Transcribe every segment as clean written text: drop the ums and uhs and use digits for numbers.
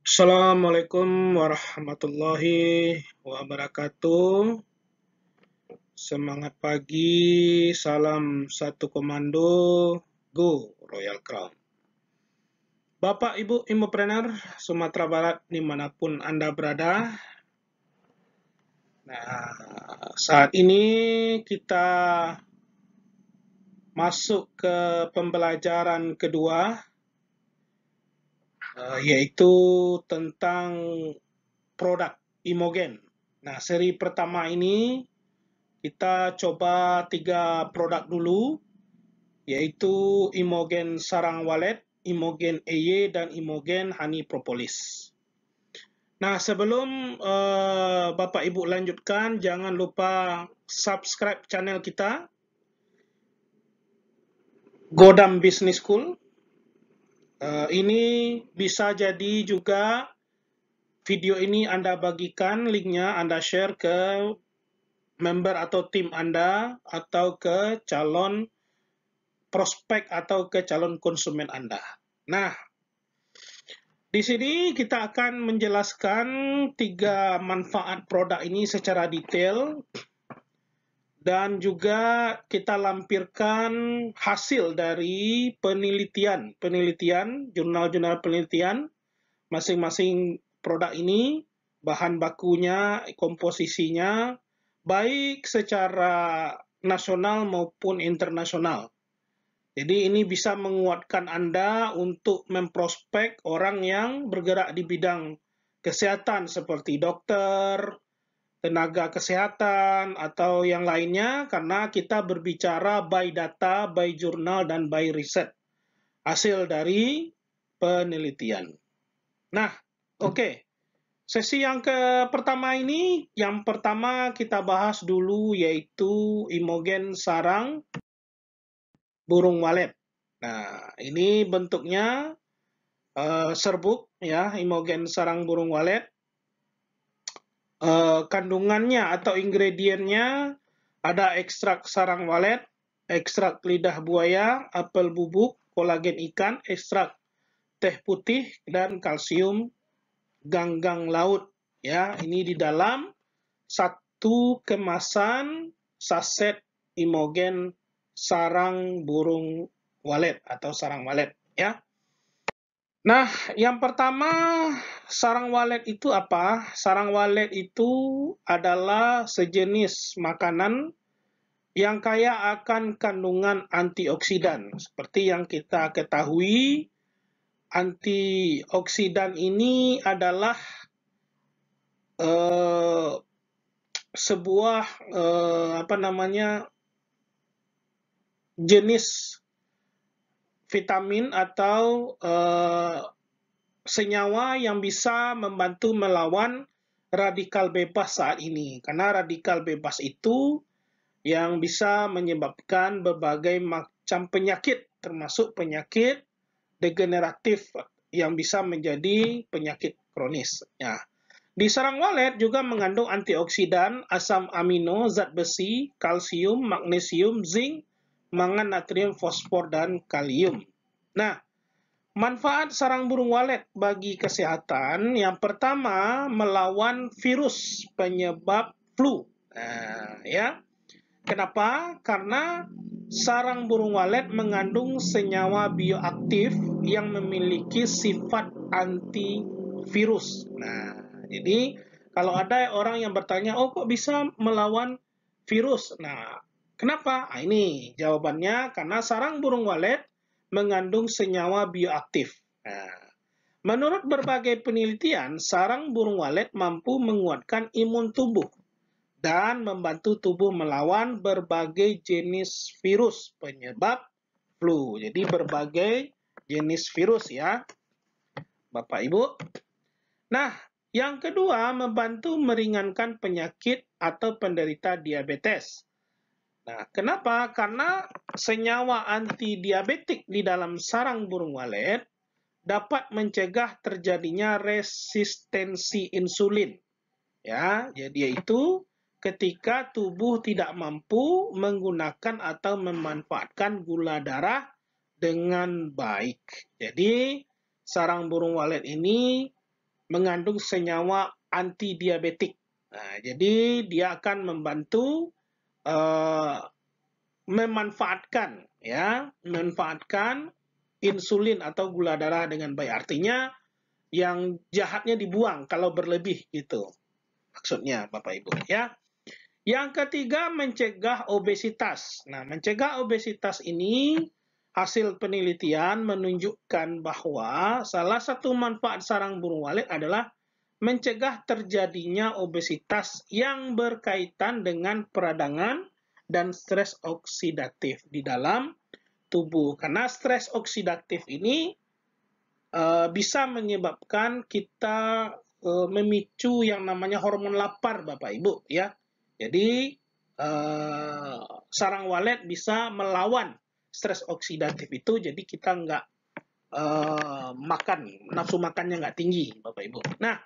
Assalamualaikum warahmatullahi wabarakatuh. Semangat pagi, salam satu komando, go Royal Crown. Bapak Ibu Immopreneur Sumatera Barat dimanapun Anda berada. Nah, saat ini kita masuk ke pembelajaran kedua, yaitu tentang produk Imogen. Nah, seri pertama ini kita coba 3 produk dulu, yaitu Imogen Sarang Walet, Imogen EY, dan Imogen Honey Propolis. Nah, sebelum Bapak Ibu lanjutkan, jangan lupa subscribe channel kita, Godam Business School. Ini bisa jadi juga video ini Anda bagikan, linknya Anda share ke member atau tim Anda, atau ke calon prospek atau ke calon konsumen Anda. Nah, di sini kita akan menjelaskan 3 manfaat produk ini secara detail, dan juga kita lampirkan hasil dari penelitian, jurnal-jurnal penelitian masing-masing produk ini, bahan bakunya, komposisinya, baik secara nasional maupun internasional. Jadi ini bisa menguatkan Anda untuk memprospek orang yang bergerak di bidang kesehatan seperti dokter, tenaga kesehatan, atau yang lainnya, karena kita berbicara by data, by jurnal, dan by riset, hasil dari penelitian. Nah, oke. Sesi yang pertama ini, yang pertama kita bahas dulu yaitu Imogen Sarang Burung Walet. Nah, ini bentuknya serbuk ya, Imogen Sarang Burung Walet. Kandungannya atau ingredientnya ada ekstrak sarang walet, ekstrak lidah buaya, apel bubuk, kolagen ikan, ekstrak teh putih, dan kalsium ganggang laut. Ya, ini di dalam satu kemasan saset Imogen Sarang Burung Walet atau sarang walet ya. Nah, yang pertama, sarang walet itu apa? Sarang walet itu adalah sejenis makanan yang kaya akan kandungan antioksidan. Seperti yang kita ketahui, antioksidan ini adalah sebuah jenis vitamin atau senyawa yang bisa membantu melawan radikal bebas saat ini. Karena radikal bebas itu yang bisa menyebabkan berbagai macam penyakit, termasuk penyakit degeneratif yang bisa menjadi penyakit kronis. Ya. Di sarang walet juga mengandung antioksidan, asam amino, zat besi, kalsium, magnesium, zinc, mangan, natrium, fosfor, dan kalium. Nah, manfaat sarang burung walet bagi kesehatan, yang pertama melawan virus penyebab flu. Nah, ya. Kenapa? Karena sarang burung walet mengandung senyawa bioaktif yang memiliki sifat antivirus. Nah, jadi kalau ada orang yang bertanya, oh kok bisa melawan virus? Nah, kenapa? Nah, ini jawabannya, karena sarang burung walet mengandung senyawa bioaktif. Nah, menurut berbagai penelitian, sarang burung walet mampu menguatkan imun tubuh dan membantu tubuh melawan berbagai jenis virus penyebab flu. Jadi berbagai jenis virus ya, Bapak Ibu. Nah, yang kedua, membantu meringankan penyakit atau penderita diabetes. Nah, kenapa? Karena senyawa antidiabetik di dalam sarang burung walet dapat mencegah terjadinya resistensi insulin. Ya, jadi yaitu ketika tubuh tidak mampu menggunakan atau memanfaatkan gula darah dengan baik. Jadi, sarang burung walet ini mengandung senyawa antidiabetik. Nah, jadi dia akan membantu memanfaatkan insulin atau gula darah dengan baik. Artinya yang jahatnya dibuang kalau berlebih gitu. Maksudnya Bapak Ibu ya. Yang ketiga, mencegah obesitas. Nah, mencegah obesitas ini hasil penelitian menunjukkan bahwa salah satu manfaat sarang burung walet adalah mencegah terjadinya obesitas yang berkaitan dengan peradangan dan stres oksidatif di dalam tubuh. Karena stres oksidatif ini bisa menyebabkan kita memicu yang namanya hormon lapar, Bapak Ibu ya. Jadi sarang walet bisa melawan stres oksidatif itu, jadi kita nggak nafsu makannya nggak tinggi, Bapak Ibu. Nah,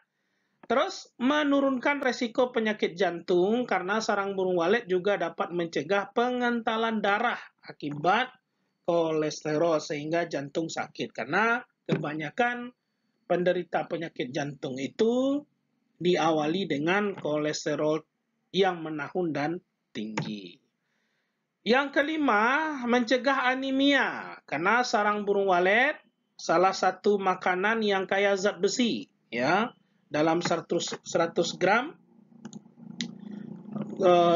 terus menurunkan resiko penyakit jantung karena sarang burung walet juga dapat mencegah pengentalan darah akibat kolesterol sehingga jantung sakit. Karena kebanyakan penderita penyakit jantung itu diawali dengan kolesterol yang menahun dan tinggi. Yang kelima, mencegah anemia. Karena sarang burung walet salah satu makanan yang kaya zat besi, ya. Dalam 100 gram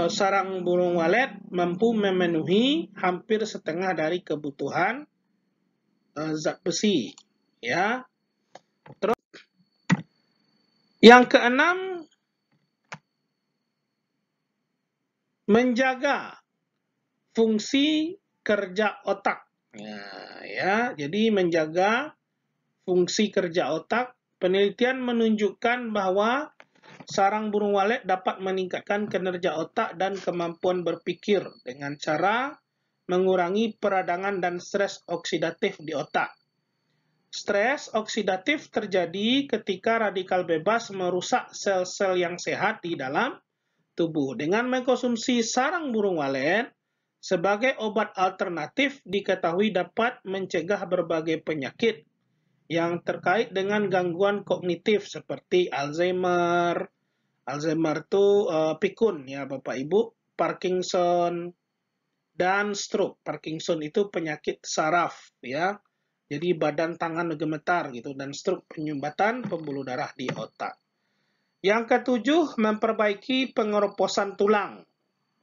sarang burung walet mampu memenuhi hampir setengah dari kebutuhan zat besi, ya. Terus yang keenam, menjaga fungsi kerja otak. Ya, jadi menjaga fungsi kerja otak. Penelitian menunjukkan bahwa sarang burung walet dapat meningkatkan kinerja otak dan kemampuan berpikir dengan cara mengurangi peradangan dan stres oksidatif di otak. Stres oksidatif terjadi ketika radikal bebas merusak sel-sel yang sehat di dalam tubuh. Dengan mengkonsumsi sarang burung walet sebagai obat alternatif diketahui dapat mencegah berbagai penyakit yang terkait dengan gangguan kognitif seperti Alzheimer. Alzheimer itu pikun ya Bapak Ibu, Parkinson, dan stroke. Parkinson itu penyakit saraf ya. Jadi badan tangan gemetar gitu, dan stroke penyumbatan pembuluh darah di otak. Yang ketujuh, memperbaiki pengeroposan tulang.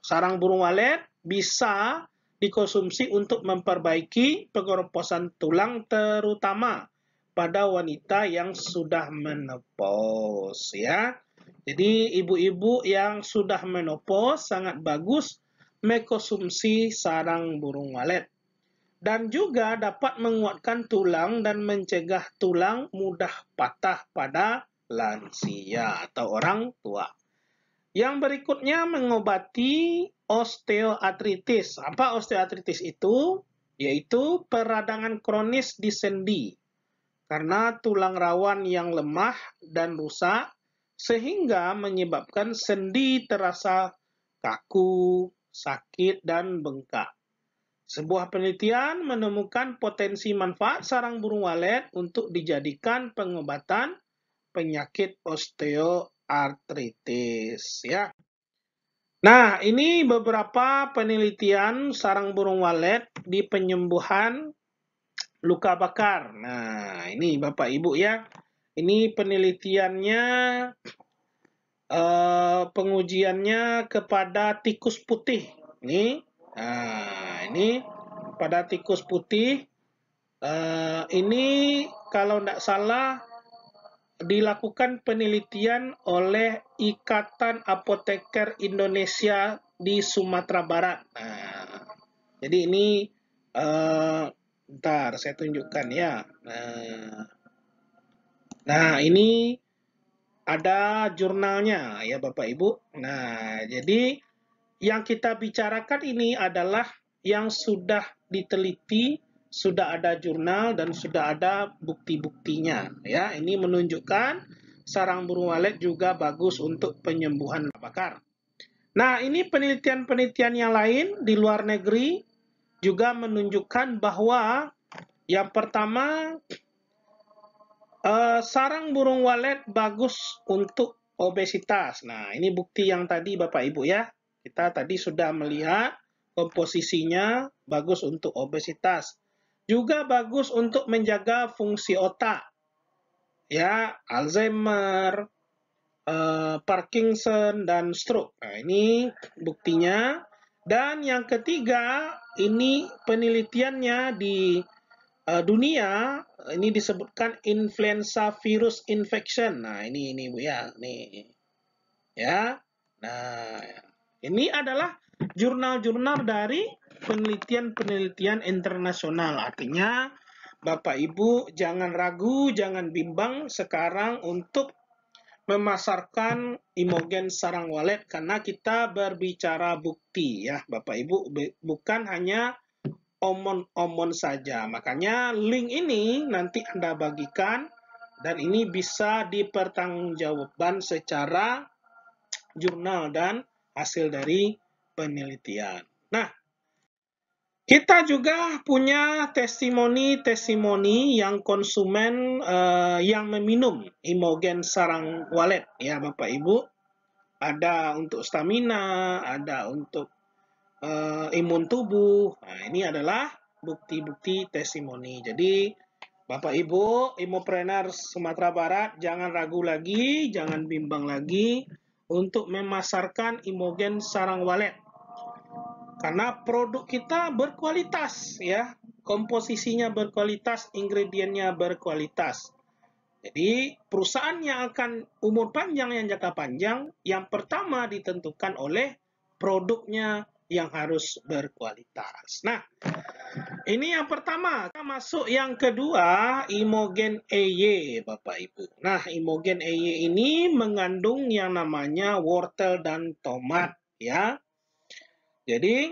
Sarang burung walet bisa dikonsumsi untuk memperbaiki pengeroposan tulang terutama pada wanita yang sudah menopause ya. Jadi ibu-ibu yang sudah menopause sangat bagus mengkonsumsi sarang burung walet. Dan juga dapat menguatkan tulang dan mencegah tulang mudah patah pada lansia atau orang tua. Yang berikutnya mengobati osteoartritis. Apa osteoartritis itu? Yaitu peradangan kronis di sendi. Karena tulang rawan yang lemah dan rusak sehingga menyebabkan sendi terasa kaku, sakit, dan bengkak. Sebuah penelitian menemukan potensi manfaat sarang burung walet untuk dijadikan pengobatan penyakit osteoartritis ya. Nah, ini beberapa penelitian sarang burung walet di penyembuhan luka bakar. Nah, ini Bapak Ibu ya. Ini penelitiannya, pengujiannya kepada tikus putih. Ini pada tikus putih. Ini kalau tidak salah dilakukan penelitian oleh Ikatan Apoteker Indonesia di Sumatera Barat. Jadi ini bentar saya tunjukkan ya. Nah, ini ada jurnalnya ya Bapak Ibu. Nah, jadi yang kita bicarakan ini adalah yang sudah diteliti, sudah ada jurnal dan sudah ada bukti-buktinya ya. Ini menunjukkan sarang burung walet juga bagus untuk penyembuhan luka bakar. Nah, ini penelitian-penelitian yang lain di luar negeri juga menunjukkan bahwa yang pertama Sarang burung walet bagus untuk obesitas. Nah, ini bukti yang tadi Bapak Ibu ya. Kita tadi sudah melihat komposisinya bagus untuk obesitas. Juga bagus untuk menjaga fungsi otak. Ya, Alzheimer, Parkinson, dan stroke. Nah, ini buktinya. Dan yang ketiga, ini penelitiannya di dunia, ini disebutkan influenza virus infection. Nah, ini Bu ya, nih. Ya. Nah, ini adalah jurnal-jurnal dari penelitian-penelitian internasional. Artinya, Bapak Ibu jangan ragu, jangan bimbang sekarang untuk memasarkan Imogen sarang walet karena kita berbicara bukti ya Bapak Ibu, bukan hanya omon-omon saja. Makanya link ini nanti Anda bagikan dan ini bisa dipertanggungjawabkan secara jurnal dan hasil dari penelitian. Nah, kita juga punya testimoni yang konsumen yang meminum Imogen sarang walet ya Bapak Ibu. Ada untuk stamina, ada untuk imun tubuh. Nah, ini adalah bukti-bukti testimoni. Jadi Bapak Ibu, Imopreneurs Sumatera Barat, jangan ragu lagi, jangan bimbang lagi untuk memasarkan Imogen sarang walet. Karena produk kita berkualitas ya, komposisinya berkualitas, ingredientnya berkualitas. Jadi perusahaan yang akan umur panjang yang jangka panjang, yang pertama ditentukan oleh produknya yang harus berkualitas. Nah, ini yang pertama. Kita masuk yang kedua, Imogen EY, Bapak Ibu. Nah, Imogen EY ini mengandung yang namanya wortel dan tomat ya. Jadi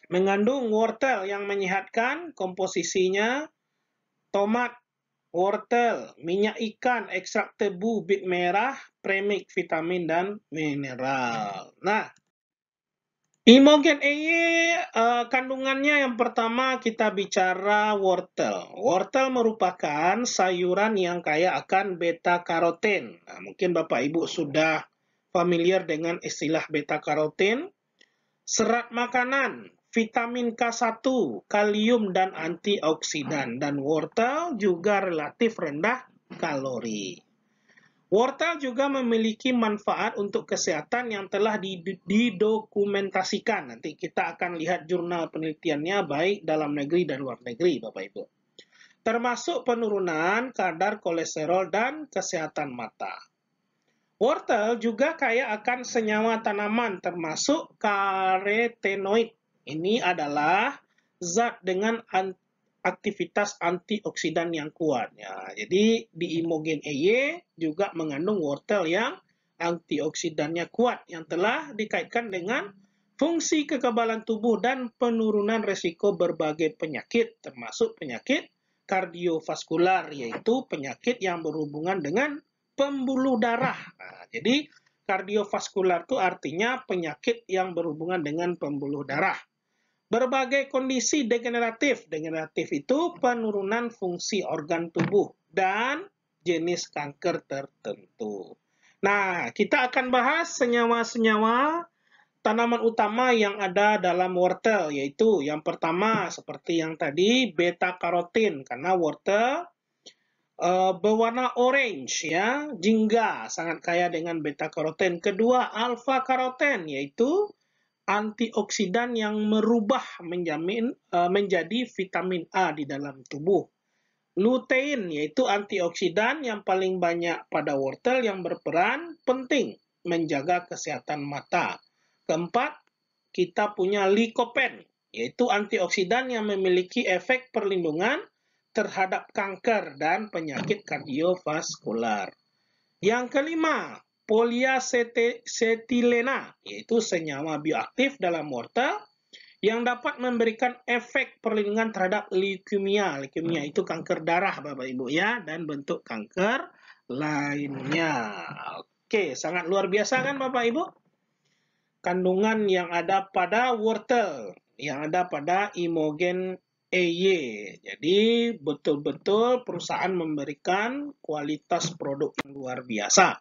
mengandung wortel yang menyehatkan, komposisinya tomat, wortel, minyak ikan, ekstrak tebu, bit merah, premix, vitamin, dan mineral. Nah, Imogen EY kandungannya yang pertama kita bicara wortel. Wortel merupakan sayuran yang kaya akan beta-karoten. Nah, mungkin Bapak Ibu sudah familiar dengan istilah beta-karoten. Serat makanan, vitamin K1, kalium, dan antioksidan. Dan wortel juga relatif rendah kalori. Wortel juga memiliki manfaat untuk kesehatan yang telah didokumentasikan. Nanti kita akan lihat jurnal penelitiannya baik dalam negeri dan luar negeri, Bapak Ibu. Termasuk penurunan kadar kolesterol dan kesehatan mata. Wortel juga kaya akan senyawa tanaman termasuk karotenoid. Ini adalah zat dengan aktivitas antioksidan yang kuat. Ya, jadi di Imogen EY juga mengandung wortel yang antioksidannya kuat yang telah dikaitkan dengan fungsi kekebalan tubuh dan penurunan resiko berbagai penyakit termasuk penyakit kardiovaskular yaitu penyakit yang berhubungan dengan pembuluh darah. Nah, jadi kardiovaskular itu artinya penyakit yang berhubungan dengan pembuluh darah. Berbagai kondisi degeneratif. Degeneratif itu penurunan fungsi organ tubuh dan jenis kanker tertentu. Nah, kita akan bahas senyawa-senyawa tanaman utama yang ada dalam wortel, yaitu yang pertama seperti yang tadi beta-karotin, karena wortel berwarna orange ya, jingga, sangat kaya dengan beta-karoten. Kedua, alfa-karoten, yaitu antioksidan yang merubah menjadi vitamin A di dalam tubuh. Lutein, yaitu antioksidan yang paling banyak pada wortel yang berperan penting menjaga kesehatan mata. Keempat, kita punya likopen, yaitu antioksidan yang memiliki efek perlindungan terhadap kanker dan penyakit kardiovaskular. Yang kelima, poliasetilena, yaitu senyawa bioaktif dalam wortel yang dapat memberikan efek perlindungan terhadap leukemia. Leukemia itu kanker darah, Bapak Ibu ya, dan bentuk kanker lainnya. Oke, sangat luar biasa kan Bapak Ibu? Kandungan yang ada pada wortel, yang ada pada Imogen EY. Jadi betul-betul perusahaan memberikan kualitas produk yang luar biasa.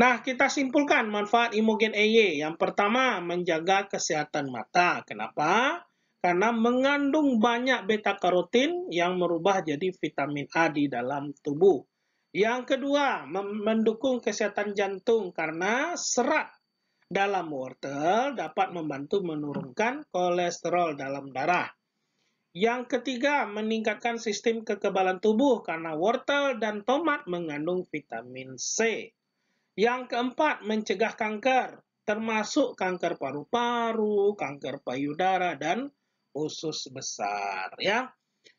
Nah, kita simpulkan manfaat Imogen EY. Yang pertama, menjaga kesehatan mata. Kenapa? Karena mengandung banyak beta-karotin yang merubah jadi vitamin A di dalam tubuh. Yang kedua, mendukung kesehatan jantung karena serat dalam wortel dapat membantu menurunkan kolesterol dalam darah. Yang ketiga, meningkatkan sistem kekebalan tubuh karena wortel dan tomat mengandung vitamin C. Yang keempat, mencegah kanker, termasuk kanker paru-paru, kanker payudara, dan usus besar. Ya.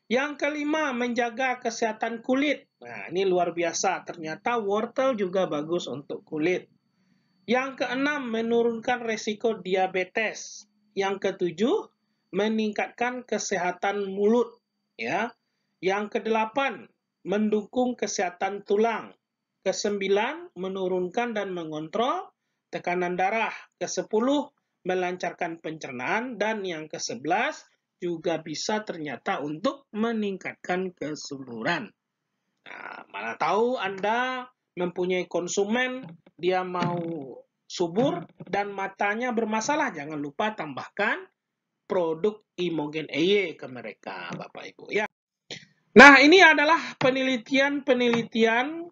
Yang kelima, menjaga kesehatan kulit. Nah, ini luar biasa. Ternyata wortel juga bagus untuk kulit. Yang keenam, menurunkan resiko diabetes. Yang ketujuh, meningkatkan kesehatan mulut. Ya. Yang kedelapan, mendukung kesehatan tulang. Kesembilan, menurunkan dan mengontrol tekanan darah. Kesepuluh, melancarkan pencernaan. Dan yang kesebelas, juga bisa ternyata untuk meningkatkan kesuburan. Nah, mana tahu Anda mempunyai konsumen, dia mau subur dan matanya bermasalah. Jangan lupa tambahkan produk Imogen EY ke mereka, Bapak Ibu. Ya. Nah, ini adalah penelitian-penelitian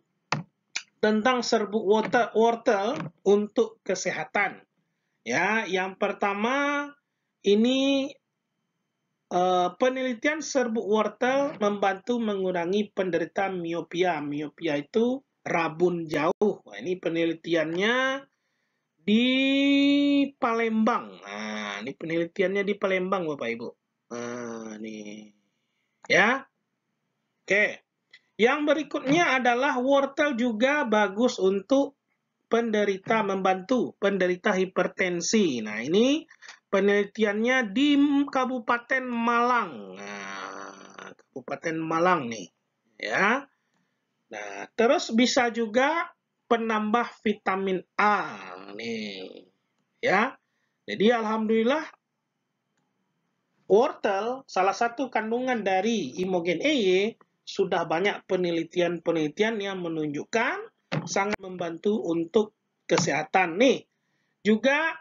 tentang serbuk wortel untuk kesehatan. Ya, yang pertama ini penelitian serbuk wortel membantu mengurangi penderita miopia. Miopia itu rabun jauh. Nah, ini penelitiannya di Palembang. Nah, ini penelitiannya di Palembang, Bapak Ibu. Nah, ini ya. Oke. Yang berikutnya adalah wortel juga bagus untuk membantu penderita hipertensi. Nah, ini penelitiannya di Kabupaten Malang. Nah, Kabupaten Malang nih, ya. Nah, terus bisa juga penambah vitamin A nih, ya. Jadi alhamdulillah wortel salah satu kandungan dari Imogen EY sudah banyak penelitian-penelitian yang menunjukkan sangat membantu untuk kesehatan nih. Juga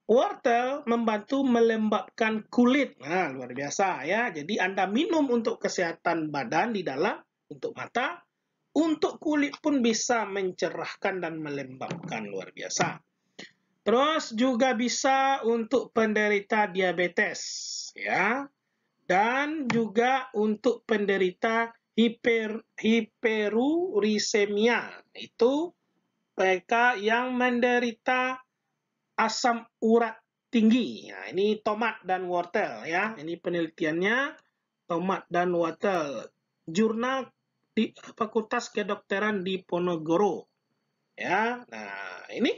wortel membantu melembabkan kulit. Nah, luar biasa ya. Jadi Anda minum untuk kesehatan badan di dalam, untuk mata, untuk kulit pun bisa mencerahkan dan melembabkan, luar biasa. Terus juga bisa untuk penderita diabetes ya. Dan juga untuk penderita hiperurisemia. Itu mereka yang menderita asam urat tinggi. Nah, ini tomat dan wortel ya. Ini penelitiannya tomat dan wortel. Jurnal di Fakultas Kedokteran di Ponorogo. Ya. Nah, ini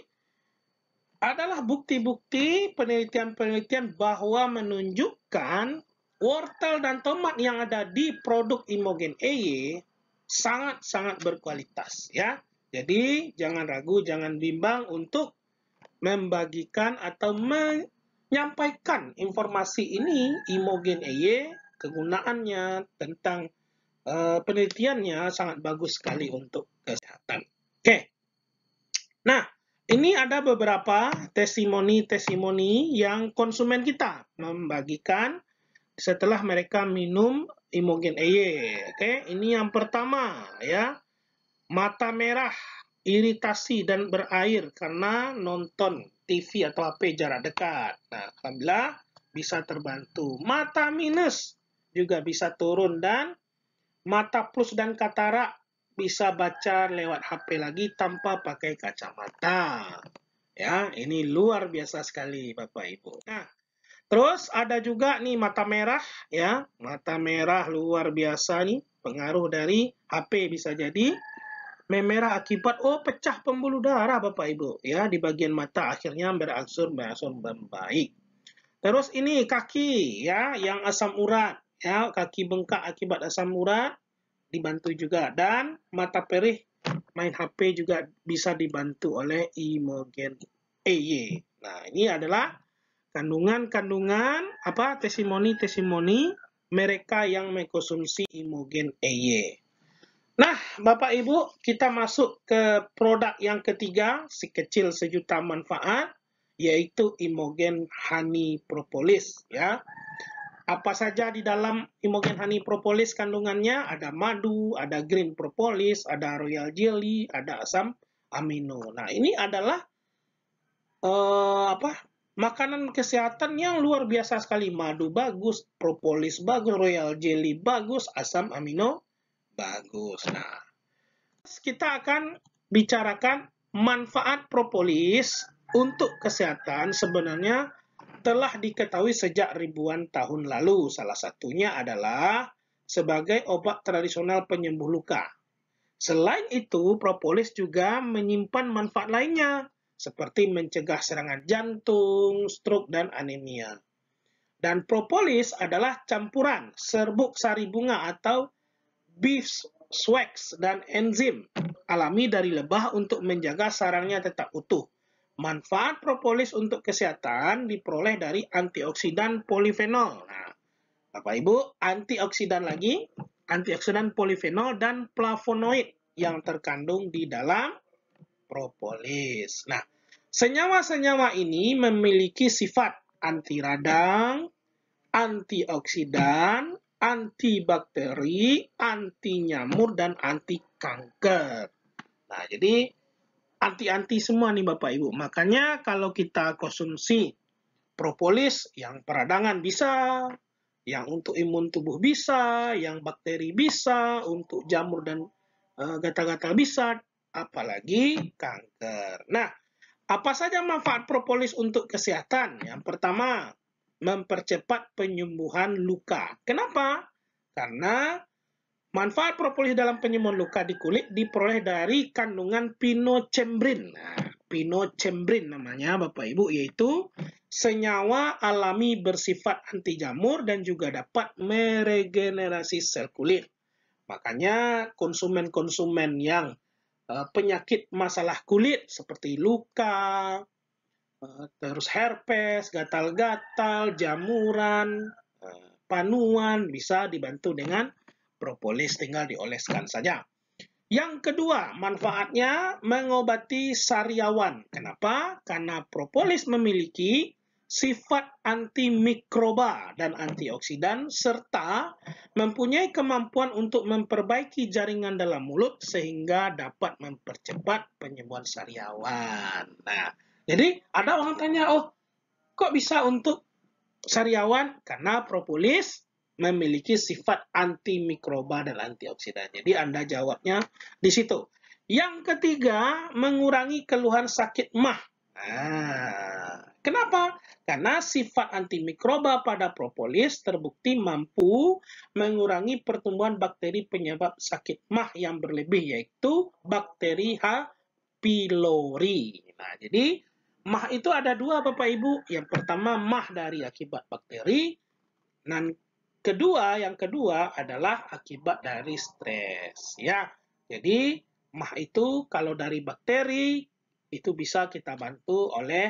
adalah bukti-bukti penelitian-penelitian bahwa menunjukkan wortel dan tomat yang ada di produk Imogen EY sangat-sangat berkualitas ya. Jadi jangan ragu, jangan bimbang untuk membagikan atau menyampaikan informasi ini, Imogen EY, kegunaannya, tentang penelitiannya sangat bagus sekali untuk kesehatan. Oke. Nah, ini ada beberapa testimoni-testimoni yang konsumen kita membagikan setelah mereka minum Imogen EY. Oke, ini yang pertama ya. Mata merah, iritasi dan berair karena nonton TV atau HP jarak dekat. Nah, alhamdulillah bisa terbantu. Mata minus juga bisa turun dan mata plus dan katarak bisa baca lewat HP lagi tanpa pakai kacamata. Ya, ini luar biasa sekali Bapak Ibu. Nah, terus ada juga nih mata merah ya. Mata merah luar biasa nih, pengaruh dari HP bisa jadi memerah akibat pecah pembuluh darah Bapak Ibu ya di bagian mata, akhirnya berangsur membaik. Terus ini kaki ya yang asam urat ya, kaki bengkak akibat asam urat dibantu juga, dan mata perih main HP juga bisa dibantu oleh Imogen EY. Nah, ini adalah kandungan testimoni-testimoni mereka yang mengkonsumsi Imogen EY. Nah, Bapak Ibu, kita masuk ke produk yang ketiga, si kecil sejuta manfaat, yaitu Imogen Honey Propolis. Ya, apa saja di dalam Imogen Honey Propolis kandungannya? Ada madu, ada green propolis, ada royal jelly, ada asam amino. Nah, ini adalah makanan kesehatan yang luar biasa sekali. Madu bagus, propolis bagus, royal jelly bagus, asam amino bagus. Nah, kita akan bicarakan manfaat propolis untuk kesehatan sebenarnya telah diketahui sejak ribuan tahun lalu. Salah satunya adalah sebagai obat tradisional penyembuh luka. Selain itu, propolis juga menyimpan manfaat lainnya, seperti mencegah serangan jantung, stroke, dan anemia. Dan propolis adalah campuran serbuk sari bunga atau beeswax dan enzim alami dari lebah untuk menjaga sarangnya tetap utuh. Manfaat propolis untuk kesehatan diperoleh dari antioksidan polifenol. Nah, Bapak Ibu, antioksidan lagi, antioksidan polifenol dan flavonoid yang terkandung di dalam propolis. Nah, senyawa-senyawa ini memiliki sifat anti radang, antioksidan, antibakteri, anti nyamuk, dan anti kanker. Nah, jadi anti-anti semua nih Bapak Ibu. Makanya kalau kita konsumsi propolis, yang peradangan bisa, yang untuk imun tubuh bisa, yang bakteri bisa, untuk jamur dan gatal-gatal bisa, apalagi kanker. Nah, apa saja manfaat propolis untuk kesehatan? Yang pertama, mempercepat penyembuhan luka. Kenapa? Karena manfaat propolis dalam penyembuhan luka di kulit diperoleh dari kandungan pinocembrin. Nah, pinocembrin namanya Bapak Ibu, yaitu senyawa alami bersifat anti jamur dan juga dapat meregenerasi sel kulit. Makanya konsumen-konsumen yang penyakit masalah kulit seperti luka, terus herpes, gatal-gatal, jamuran, panuan bisa dibantu dengan propolis, tinggal dioleskan saja. Yang kedua, manfaatnya mengobati sariawan. Kenapa? Karena propolis memiliki sifat antimikroba dan antioksidan serta mempunyai kemampuan untuk memperbaiki jaringan dalam mulut sehingga dapat mempercepat penyembuhan sariawan. Nah, jadi ada orang tanya, oh kok bisa untuk sariawan? Karena propolis memiliki sifat antimikroba dan antioksidan. Jadi Anda jawabnya di situ. Yang ketiga, mengurangi keluhan sakit mah. Nah, kenapa? Karena sifat antimikroba pada propolis terbukti mampu mengurangi pertumbuhan bakteri penyebab sakit mah yang berlebih, yaitu bakteri H. pylori. Nah, jadi mah itu ada dua Bapak Ibu. Yang pertama mah dari akibat bakteri, dan yang kedua adalah akibat dari stres. Ya, jadi mah itu kalau dari bakteri itu bisa kita bantu oleh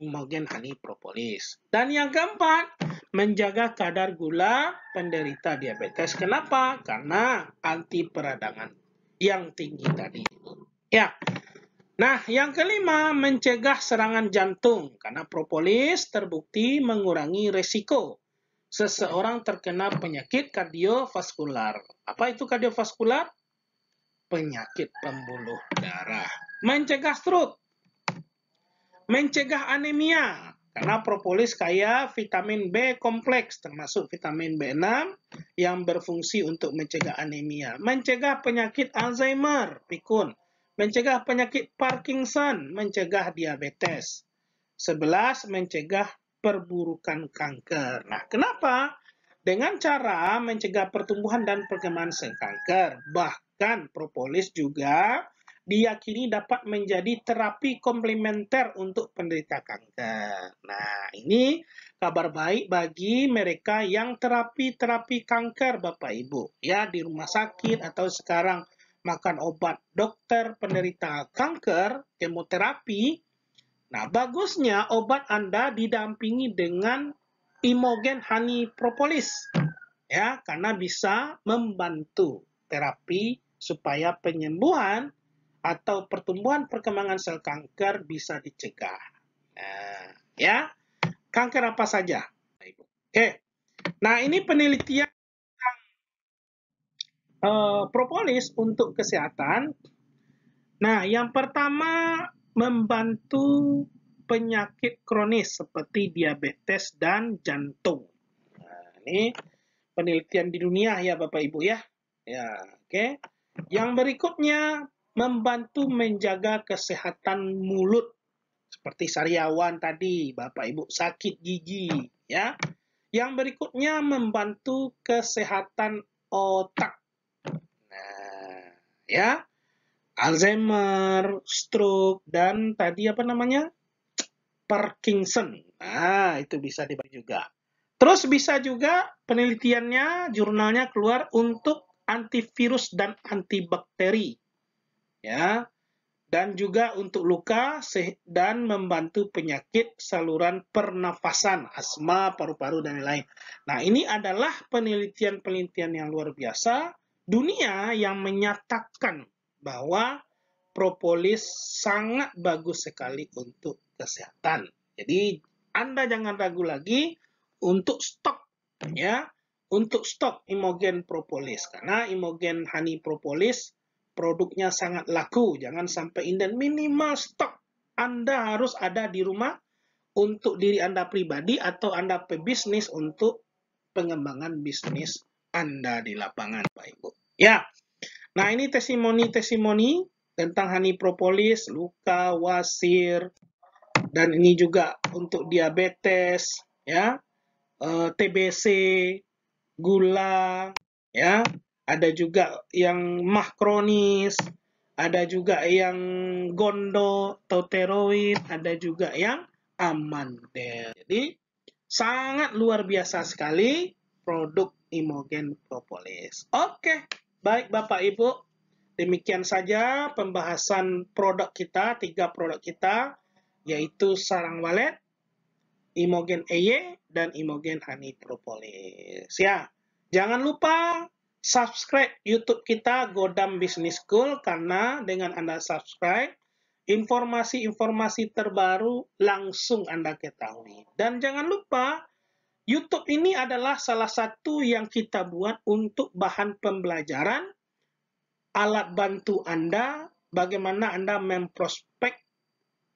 Imogen Honey Propolis. Dan yang keempat, menjaga kadar gula penderita diabetes. Kenapa? Karena anti peradangan yang tinggi tadi. Ya. Nah, yang kelima, mencegah serangan jantung. Karena propolis terbukti mengurangi resiko seseorang terkena penyakit kardiovaskular. Apa itu kardiovaskular? Penyakit pembuluh darah. Mencegah stroke. Mencegah anemia. Karena propolis kaya vitamin B kompleks, termasuk vitamin B6 yang berfungsi untuk mencegah anemia. Mencegah penyakit Alzheimer, pikun. Mencegah penyakit Parkinson, mencegah diabetes. 11, mencegah perburukan kanker. Nah, kenapa? Dengan cara mencegah pertumbuhan dan perkembangan sel kanker. Bahkan propolis juga diyakini dapat menjadi terapi komplementer untuk penderita kanker. Nah, ini kabar baik bagi mereka yang terapi kanker Bapak Ibu. Ya, di rumah sakit atau sekarang makan obat dokter penderita kanker, kemoterapi. Nah, bagusnya obat Anda didampingi dengan Imogen Honey Propolis. ya, karena bisa membantu terapi supaya penyembuhan atau pertumbuhan perkembangan sel kanker bisa dicegah. Nah, ya, kanker apa saja? Oke, nah ini penelitian propolis untuk kesehatan. Nah, yang pertama membantu penyakit kronis seperti diabetes dan jantung. Nah, ini penelitian di dunia ya Bapak Ibu ya. Ya, oke. Yang berikutnya membantu menjaga kesehatan mulut seperti sariawan tadi, Bapak Ibu sakit gigi ya. Yang berikutnya membantu kesehatan otak. Nah, ya. Alzheimer, stroke, dan tadi apa namanya? Parkinson. Nah, itu bisa dibagi juga. Terus bisa juga penelitiannya, jurnalnya keluar untuk antivirus dan antibakteri. Ya, dan juga untuk luka dan membantu penyakit saluran pernafasan, asma, paru-paru, dan lain-lain. Nah, ini adalah penelitian-penelitian yang luar biasa dunia yang menyatakan bahwa propolis sangat bagus sekali untuk kesehatan. Jadi, Anda jangan ragu lagi untuk stok ya, untuk stok Imogen propolis karena Imogen honey propolis produknya sangat laku, jangan sampai inden. Minimal stok Anda harus ada di rumah untuk diri Anda pribadi atau Anda pebisnis untuk pengembangan bisnis Anda di lapangan, Pak Ibu. Ya, nah ini testimoni-testimoni tentang honey propolis, luka, wasir, dan ini juga untuk diabetes, ya, TBC, gula, ya, ada juga yang mah kronis, ada juga yang gondo atau teroid, ada juga yang amandel. Jadi sangat luar biasa sekali produk Imogen propolis. Oke, baik Bapak Ibu, demikian saja pembahasan produk kita, 3 produk kita, yaitu sarang walet, Imogen EY, dan Imogen honey propolis. Ya, jangan lupa subscribe YouTube kita Godam Business School karena dengan Anda subscribe, informasi-informasi terbaru langsung Anda ketahui. Dan jangan lupa YouTube ini adalah salah satu yang kita buat untuk bahan pembelajaran, alat bantu Anda, bagaimana Anda memprospek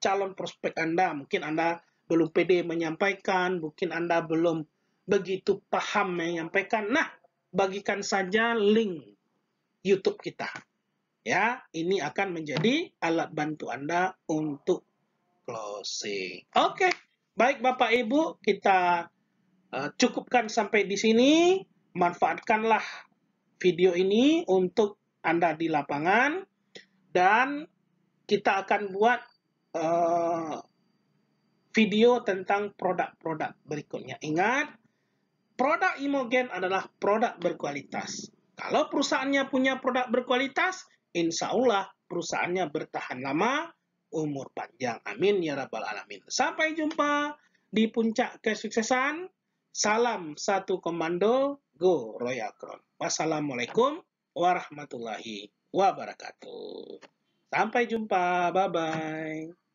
calon prospek Anda. Mungkin Anda belum pede menyampaikan, mungkin Anda belum begitu paham menyampaikan. Nah, bagikan saja link YouTube kita. Ya, ini akan menjadi alat bantu Anda untuk closing. Oke, baik Bapak Ibu, kita cukupkan sampai di sini. Manfaatkanlah video ini untuk Anda di lapangan dan kita akan buat video tentang produk-produk berikutnya. Ingat, produk Imogen adalah produk berkualitas. Kalau perusahaannya punya produk berkualitas, insya Allah perusahaannya bertahan lama, umur panjang. Amin ya rabbal alamin. Sampai jumpa di puncak kesuksesan. Salam satu komando, go Royakron. Wassalamualaikum warahmatullahi wabarakatuh. Sampai jumpa, bye-bye.